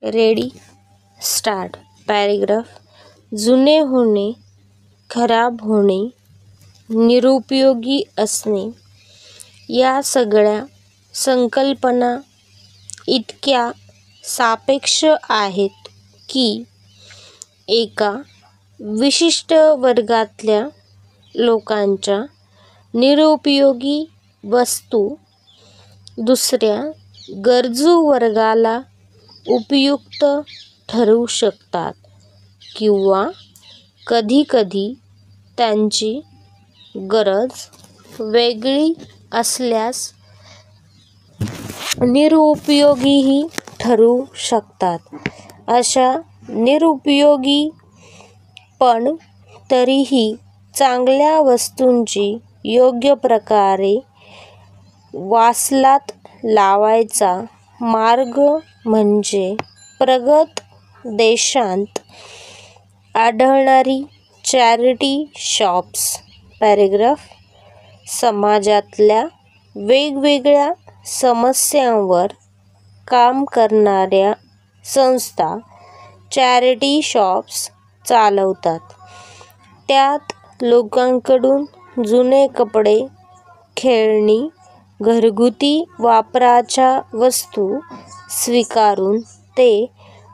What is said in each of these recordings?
Ready start. Paragraph. जुने होणे, खराब होणे, निरुपयोगी असणे या सगळ्या संकल्पना इतक्या सापेक्ष आहेत की एका विशिष्ट वर्गातल्या लोकांच्या निरुपयोगी वस्तू दुसऱ्या गरजू वर्गाला उपयुक्त ठरू शकतात किंवा कधीकधी त्यांची गरज वेगळी असल्यास निरुपयोगीही ठरू शकतात. अशा निरुपयोगी पण तरीही चांगल्या वस्तूंची योग्य प्रकारे वासलात लावायचा मार्ग म्हणजे प्रगत देशांत आढळणारी चॅरिटी शॉप्स. पॅरेग्राफ. समाजातल्या वेगवेगळ्या समस्यांवर काम करणाऱ्या संस्था चॅरिटी शॉप्स चालवतात. त्यात लोकांकडून जुने कपडे, खेळणी, घरगुती वापराच्या वस्तू स्वीकारून ते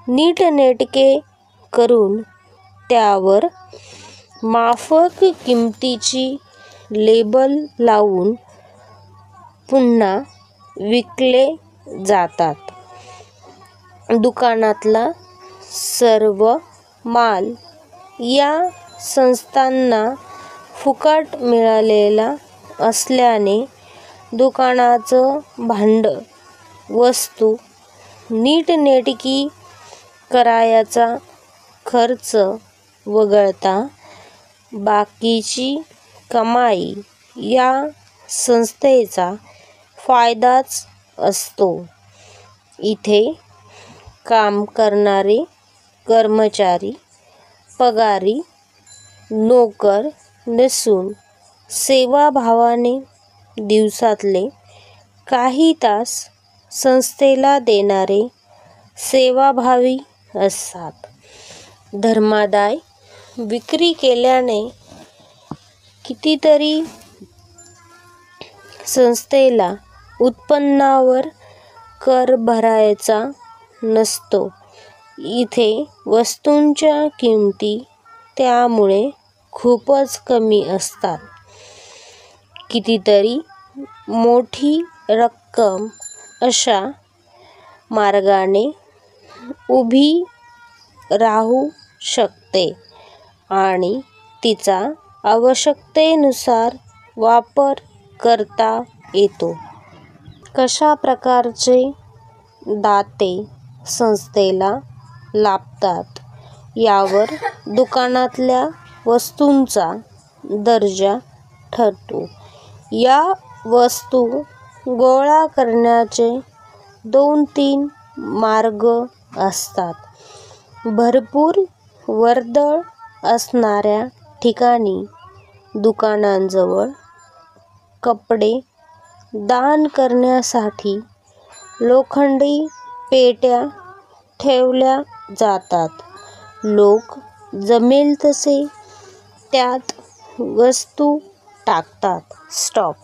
नीटनेटके करून त्यावर माफक किमतीची लेबल लावून पुन्हा विकले जातात. दुकानातला सर्व माल या संस्थांना फुकट मिळालेला असल्याने दुकानाचं भांडं वस्तू नीटनेटकी करायचा खर्च वगळता बाकीची कमाई या संस्थेचा फायदाच असतो. इथे काम करणारे कर्मचारी पगारी नोकर नसून सेवाभावाने दिवसातले काही तास संस्थेला देणारे सेवाभावी असतात. धर्मादाय विक्री केल्याने कितीतरी संस्थेला उत्पन्नावर कर भरायचा नसतो. इथे वस्तूंच्या किमती त्यामुळे खूपच कमी असतात. कितीतरी मोठी रक्कम अशा मार्गाने उभी राहू शकते आणि तिचा आवश्यकतेनुसार वापर करता येतो. कशा प्रकारचे दाते संस्थेला लाभतात यावर दुकानातल्या वस्तूंचा दर्जा ठरतो. या वस्तू गोळा करण्याचे 2-3 मार्ग असतात. भरपूर वर्दळ असणाऱ्या ठिकाणी दुकानांजवळ कपडे दान करण्यासाठी लोखंडी पेट्या ठेवल्या जातात. लोक जमेल तसे त्यात वस्तू टाकतात. स्टॉप.